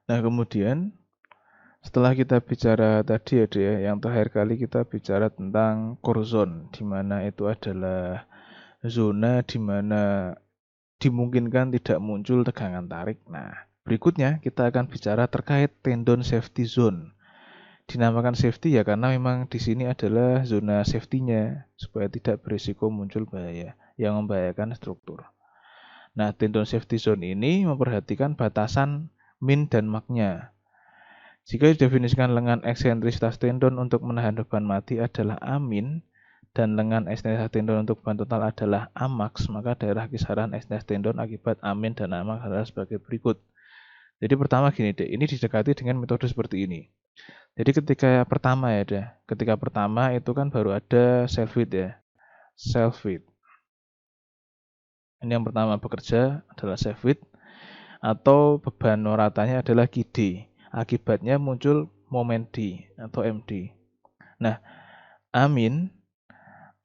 Nah, kemudian setelah kita bicara tadi ya, dia, yang terakhir kali kita bicara tentang core zone, di mana itu adalah zona di mana dimungkinkan tidak muncul tegangan tarik. Nah, berikutnya kita akan bicara terkait tendon safety zone. Dinamakan safety ya karena memang di sini adalah zona safety-nya supaya tidak berisiko muncul bahaya yang membahayakan struktur. Nah, tendon safety zone ini memperhatikan batasan min dan maknya. Jika didefinisikan lengan eksentrisitas tendon untuk menahan beban mati adalah amin dan lengan eksentrisitas tendon untuk beban total adalah amaks, maka daerah kisaran eksentrisitas tendon akibat amin dan amaks adalah sebagai berikut. Jadi pertama gini deh, ini didekati dengan metode seperti ini. Jadi ketika pertama ya deh, ketika pertama itu kan baru ada self weight ya, self weight. Ini yang pertama bekerja adalah self weight atau beban ratanya adalah QD. Akibatnya muncul momen D atau MD. Nah, amin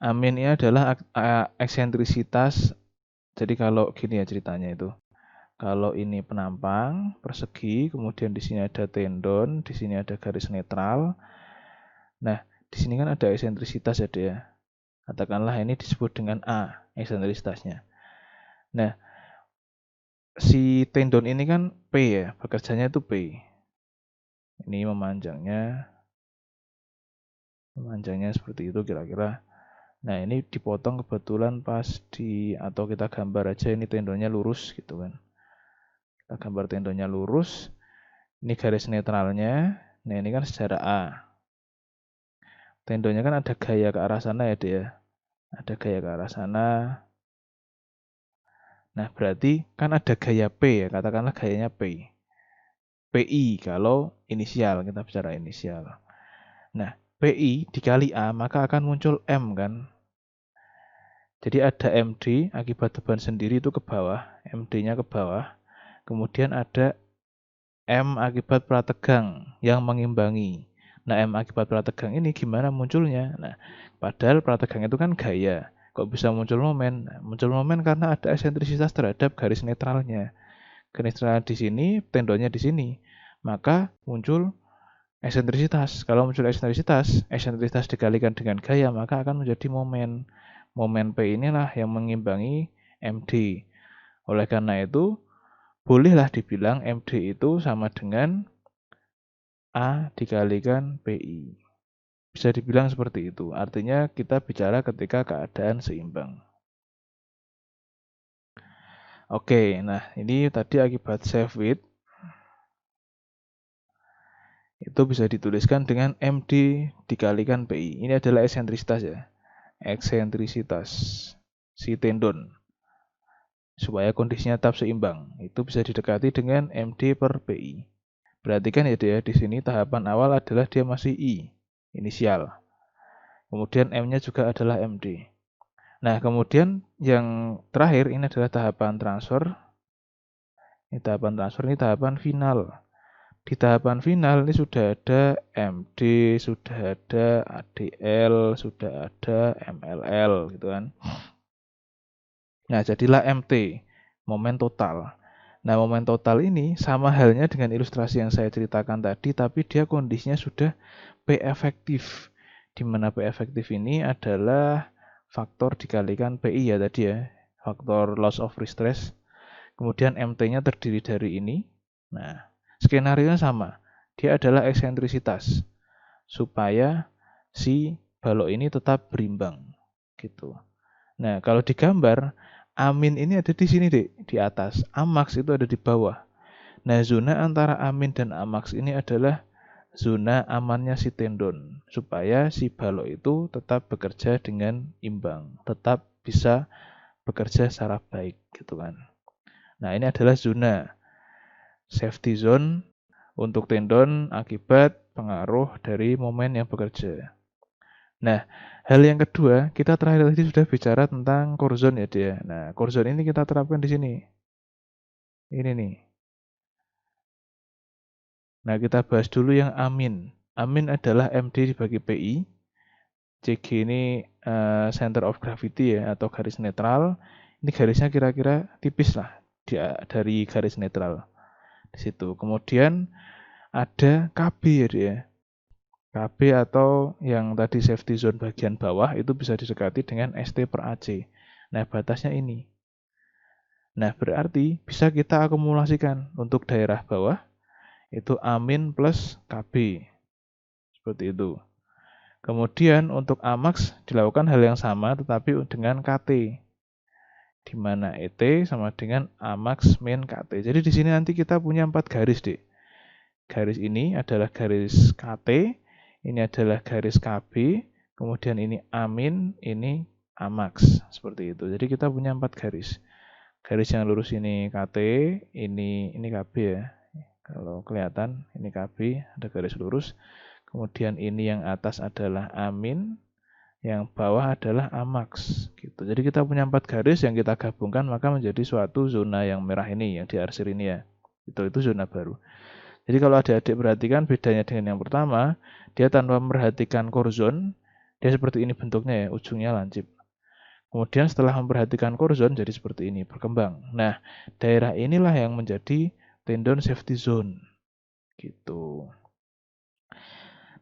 ini adalah eksentrisitas. Jadi kalau gini ya ceritanya itu. Kalau ini penampang persegi, kemudian di sini ada tendon, di sini ada garis netral. Nah, di sini kan ada eksentrisitas ya dia. Katakanlah ini disebut dengan A, eksentrisitasnya. Nah, si tendon ini kan P ya, bekerjanya itu P. Ini memanjangnya seperti itu kira-kira. Nah, ini dipotong kebetulan pas atau kita gambar aja ini tendonnya lurus gitu kan. Kita gambar tendonnya lurus. Ini garis netralnya. Nah, ini kan sejarah A. Tendonnya kan ada gaya ke arah sana ya dia. Ada gaya ke arah sana. Nah, berarti kan ada gaya P ya. Katakanlah gayanya P. PI kalau inisial, kita bicara inisial. Nah, PI dikali A maka akan muncul M kan. Jadi ada MD akibat beban sendiri itu ke bawah, MD-nya ke bawah. Kemudian ada M akibat prategang yang mengimbangi. Nah, M akibat prategang ini gimana munculnya? Nah, padahal prategang itu kan gaya. Kok bisa muncul momen? Nah, muncul momen karena ada eksentrisitas terhadap garis netralnya. Garis netral di sini, tendonnya di sini. Maka muncul eksentrisitas. Kalau muncul eksentrisitas dikalikan dengan gaya, maka akan menjadi momen. Momen P inilah yang mengimbangi MD. Oleh karena itu, bolehlah dibilang MD itu sama dengan A dikalikan PI. Bisa dibilang seperti itu. Artinya kita bicara ketika keadaan seimbang. Oke, nah ini tadi akibat self weight. Itu bisa dituliskan dengan MD dikalikan PI. Ini adalah eksentrisitas ya. Eksentrisitas si tendon. Supaya kondisinya tetap seimbang. Itu bisa didekati dengan MD per PI. Perhatikan ya dia, di sini tahapan awal adalah dia masih I, inisial. Kemudian M-nya juga adalah MD. Nah, kemudian yang terakhir ini adalah tahapan transfer. Ini tahapan final. Di tahapan final ini sudah ada MD, sudah ada ADL, sudah ada MLL gitu kan. Nah, jadilah MT, momen total. Nah, momen total ini sama halnya dengan ilustrasi yang saya ceritakan tadi, tapi dia kondisinya sudah P efektif. Di mana P efektif ini adalah faktor dikalikan PI ya tadi ya, faktor loss of stress. Kemudian MT-nya terdiri dari ini. Nah, skenario sama. Dia adalah eksentrisitas supaya si balok ini tetap berimbang gitu. Nah, kalau digambar amin ini ada di sini deh, di atas. Amaks itu ada di bawah. Nah, zona antara amin dan amaks ini adalah zona amannya si tendon supaya si balok itu tetap bekerja dengan imbang, tetap bisa bekerja secara baik gitu kan. Nah, ini adalah zona safety zone untuk tendon akibat pengaruh dari momen yang bekerja. Nah, hal yang kedua, kita terakhir tadi sudah bicara tentang core zone ya dia. Nah, core zone ini kita terapkan di sini. Ini nih. Nah, kita bahas dulu yang amin. Amin adalah MD dibagi PI. CG ini center of gravity ya atau garis netral. Ini garisnya kira-kira tipis lah dari garis netral. di situ. Kemudian ada KB ya dia. KB atau yang tadi safety zone bagian bawah itu bisa didekati dengan ST per AC. Nah, batasnya ini. Nah, berarti bisa kita akumulasikan untuk daerah bawah itu Amin plus KB. Seperti itu. Kemudian untuk Amax dilakukan hal yang sama tetapi dengan KT. Di mana ET sama dengan Amax min KT. Jadi di sini nanti kita punya 4 garis, Dek. Garis ini adalah garis KT, ini adalah garis KB, kemudian ini Amin, ini Amax. Seperti itu. Jadi kita punya 4 garis. Garis yang lurus ini KT, ini KB ya. Kalau kelihatan ini KB, ada garis lurus. Kemudian ini yang atas adalah Amin, yang bawah adalah Amax. Gitu. Jadi kita punya 4 garis yang kita gabungkan maka menjadi suatu zona yang merah ini, yang diarsir ini ya. Itu zona baru. Jadi kalau adik-adik perhatikan bedanya dengan yang pertama, dia tanpa memperhatikan core zone, dia seperti ini bentuknya ya, ujungnya lancip. Kemudian setelah memperhatikan core zone jadi seperti ini, berkembang. Nah, daerah inilah yang menjadi tendon safety zone. Gitu.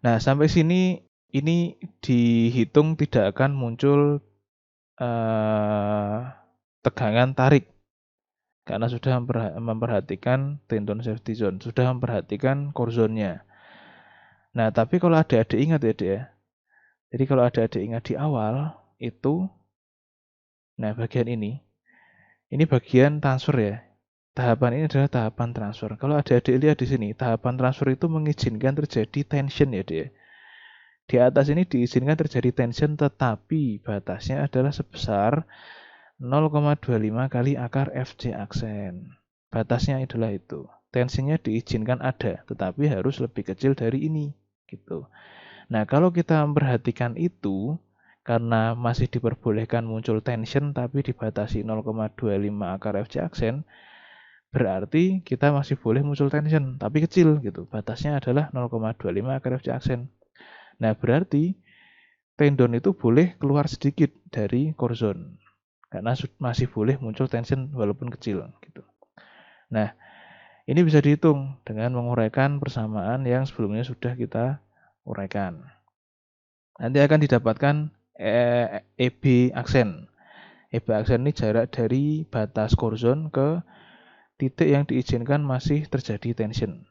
Nah, sampai sini ini dihitung tidak akan muncul tegangan tarik. Karena sudah memperhatikan tendon safety zone, sudah memperhatikan core zone-nya. Nah, tapi kalau adik-adik ingat ya, Dek ya. Jadi kalau adik-adik ingat di awal itu, nah bagian ini bagian transfer ya. Tahapan ini adalah tahapan transfer. Kalau adik-adik lihat di sini, tahapan transfer itu mengizinkan terjadi tension ya, Dek ya. Di atas ini diizinkan terjadi tension, tetapi batasnya adalah sebesar 0,25 kali akar FC aksen. Batasnya adalah itu. Tensinya diizinkan ada, tetapi harus lebih kecil dari ini. Gitu. Nah, kalau kita memperhatikan itu, karena masih diperbolehkan muncul tension, tapi dibatasi 0,25 akar FC aksen, berarti kita masih boleh muncul tension, tapi kecil. Gitu. Batasnya adalah 0,25 akar FC aksen. Nah, berarti tendon itu boleh keluar sedikit dari core zone. Karena masih boleh muncul tension walaupun kecil gitu. Nah, ini bisa dihitung dengan menguraikan persamaan yang sebelumnya sudah kita uraikan. Nanti akan didapatkan EB aksen. EB aksen ini jarak dari batas core zone ke titik yang diizinkan masih terjadi tension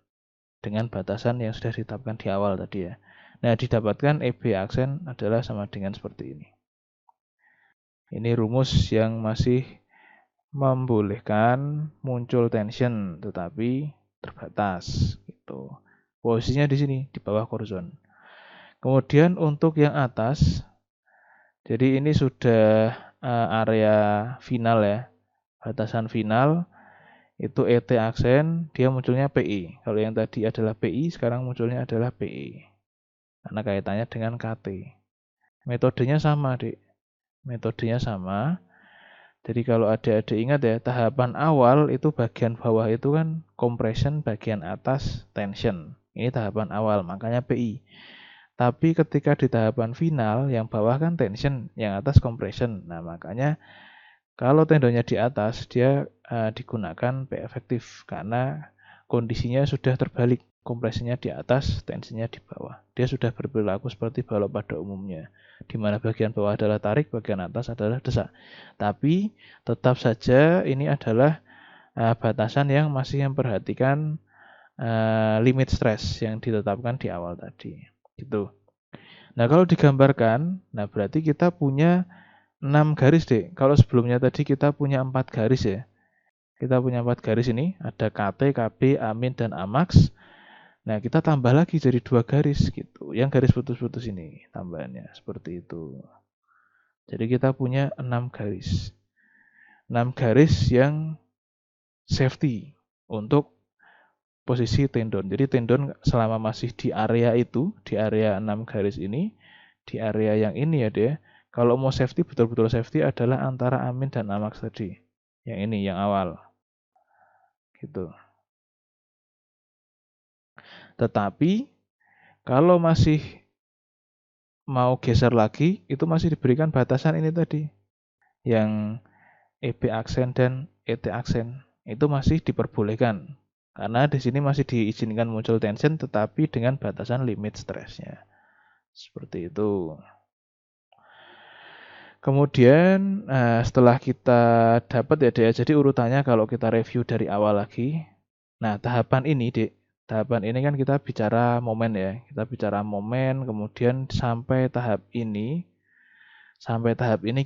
dengan batasan yang sudah ditetapkan di awal tadi ya. Nah, didapatkan EB aksen adalah sama dengan seperti ini. Ini rumus yang masih membolehkan muncul tension tetapi terbatas gitu. Posisinya di sini di bawah core zone. Kemudian untuk yang atas, jadi ini sudah area final ya. Batasan final itu ET aksen, dia munculnya PI. Kalau yang tadi adalah PI, sekarang munculnya adalah PI. Karena kaitannya dengan KT. Metodenya sama, Dik. Metodenya sama. Jadi kalau adik-adik ingat ya, tahapan awal itu bagian bawah itu kan compression, bagian atas tension. Ini tahapan awal, makanya PI. Tapi ketika di tahapan final, yang bawah kan tension, yang atas compression. Nah, makanya kalau tendonnya di atas, dia digunakan P efektif karena kondisinya sudah terbalik. Kompresinya di atas, tensinya di bawah. Dia sudah berperilaku seperti balok pada umumnya, di mana bagian bawah adalah tarik, bagian atas adalah desak. Tapi tetap saja ini adalah batasan yang masih memperhatikan limit stress yang ditetapkan di awal tadi. Gitu. Nah, kalau digambarkan, nah berarti kita punya 6 garis deh. Kalau sebelumnya tadi kita punya 4 garis ya. Kita punya 4 garis ini, ada KT, KB, Amin, dan Amax. Nah, kita tambah lagi jadi 2 garis gitu. Yang garis putus-putus ini tambahannya seperti itu. Jadi kita punya 6 garis. 6 garis yang safety untuk posisi tendon. Jadi tendon selama masih di area itu, di area 6 garis ini, di area yang ini ya deh. Kalau mau safety, betul-betul safety adalah antara Amin dan Amax tadi. Yang ini, yang awal. Gitu. Tetapi kalau masih mau geser lagi, itu masih diberikan batasan ini tadi. Yang EB aksen dan ET aksen itu masih diperbolehkan. Karena di sini masih diizinkan muncul tension tetapi dengan batasan limit stresnya. Seperti itu. Kemudian setelah kita dapat ya Dek, jadi urutannya kalau kita review dari awal lagi. Nah, tahapan ini Dek, tahapan ini kan kita bicara momen ya. Kita bicara momen, kemudian sampai tahap ini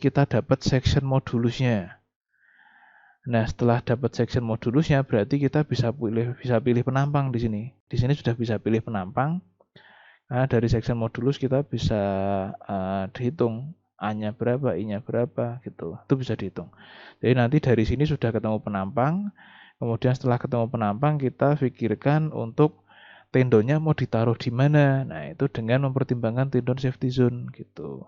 kita dapat section modulusnya. Nah, setelah dapat section modulusnya berarti kita bisa pilih penampang di sini. Di sini sudah bisa pilih penampang. Nah, dari section modulus kita bisa dihitung A-nya berapa, I-nya berapa gitu. Itu bisa dihitung. Jadi nanti dari sini sudah ketemu penampang. Kemudian setelah ketemu penampang kita pikirkan untuk tendonnya mau ditaruh di mana. Nah, itu dengan mempertimbangkan tendon safety zone gitu.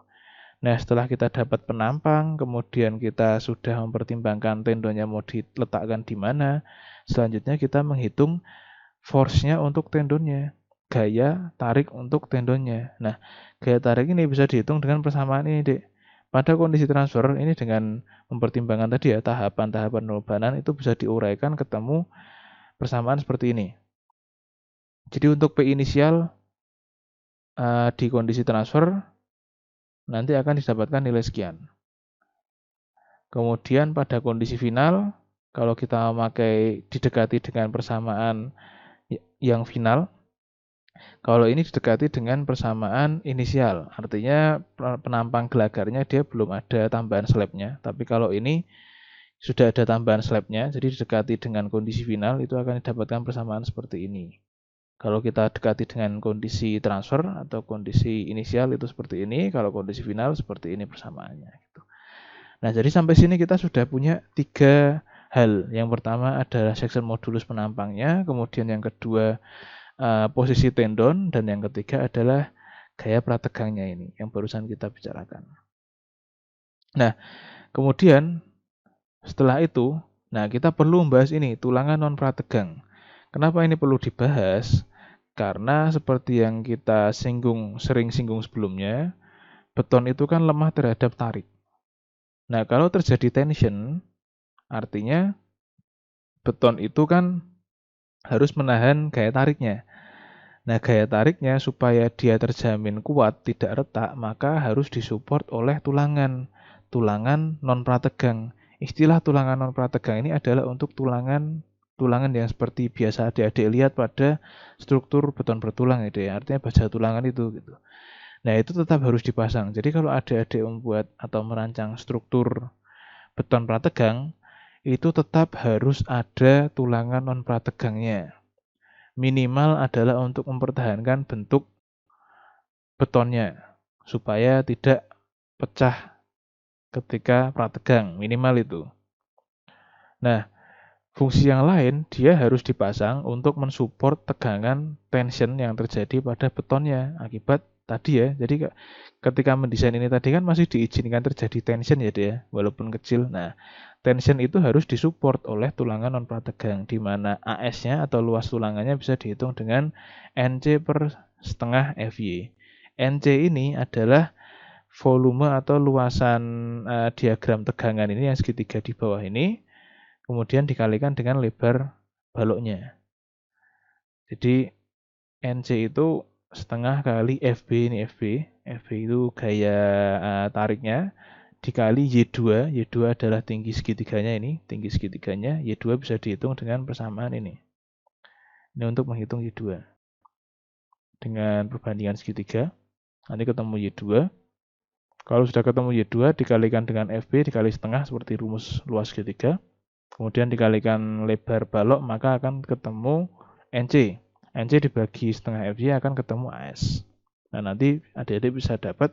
Nah, setelah kita dapat penampang, kemudian kita sudah mempertimbangkan tendonnya mau diletakkan di mana. Selanjutnya kita menghitung force-nya untuk tendonnya, gaya tarik untuk tendonnya. Nah, gaya tarik ini bisa dihitung dengan persamaan ini, Dek. Pada kondisi transfer ini dengan mempertimbangkan tadi ya tahapan-tahapan penubanan itu bisa diuraikan ketemu persamaan seperti ini. Jadi untuk P inisial di kondisi transfer nanti akan didapatkan nilai sekian. Kemudian pada kondisi final, kalau kita memakai didekati dengan persamaan yang final, kalau ini didekati dengan persamaan inisial, artinya penampang gelagarnya dia belum ada tambahan slabnya. Tapi kalau ini sudah ada tambahan slabnya, jadi didekati dengan kondisi final, itu akan didapatkan persamaan seperti ini. Kalau kita dekati dengan kondisi transfer atau kondisi inisial itu seperti ini, kalau kondisi final seperti ini persamaannya. Gitu. Nah, jadi sampai sini kita sudah punya 3 hal. Yang pertama adalah section modulus penampangnya, kemudian yang kedua posisi tendon, dan yang ketiga adalah gaya prategangnya ini, yang barusan kita bicarakan. Nah, kemudian setelah itu, kita perlu membahas ini, tulangan non prategang. Kenapa ini perlu dibahas? Karena seperti yang kita sering singgung sebelumnya, beton itu kan lemah terhadap tarik. Nah, kalau terjadi tension, artinya beton itu kan harus menahan gaya tariknya. Nah, gaya tariknya supaya dia terjamin kuat, tidak retak, maka harus disupport oleh tulangan non prategang. Istilah tulangan non prategang ini adalah untuk tulangan yang seperti biasa adik-adik lihat pada struktur beton bertulang gitu ya. Artinya baja tulangan itu gitu. Nah, itu tetap harus dipasang. Jadi kalau adik-adik membuat atau merancang struktur beton prategang, itu tetap harus ada tulangan non prategangnya. Minimal adalah untuk mempertahankan bentuk betonnya supaya tidak pecah ketika prategang, minimal itu. Nah, fungsi yang lain dia harus dipasang untuk mensupport tegangan tension yang terjadi pada betonnya akibat tadi ya. Jadi ketika mendesain ini tadi kan masih diizinkan terjadi tension ya dia, walaupun kecil. Nah, tension itu harus disupport oleh tulangan non prategang di mana AS-nya atau luas tulangannya bisa dihitung dengan NC per setengah FY. NC ini adalah volume atau luasan diagram tegangan ini yang segitiga di bawah ini. Kemudian dikalikan dengan lebar baloknya. Jadi NC itu setengah kali FB ini FB. FB itu gaya tariknya dikali Y2. Y2 adalah tinggi segitiganya ini. Tinggi segitiganya Y2 bisa dihitung dengan persamaan ini. Ini untuk menghitung Y2. Dengan perbandingan segitiga. Nanti ketemu Y2. Kalau sudah ketemu Y2 dikalikan dengan FB dikali setengah seperti rumus luas segitiga. Kemudian dikalikan lebar balok, maka akan ketemu NC. NC dibagi setengah FY akan ketemu AS. Nah, nanti adik-adik bisa dapat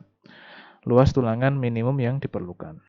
luas tulangan minimum yang diperlukan.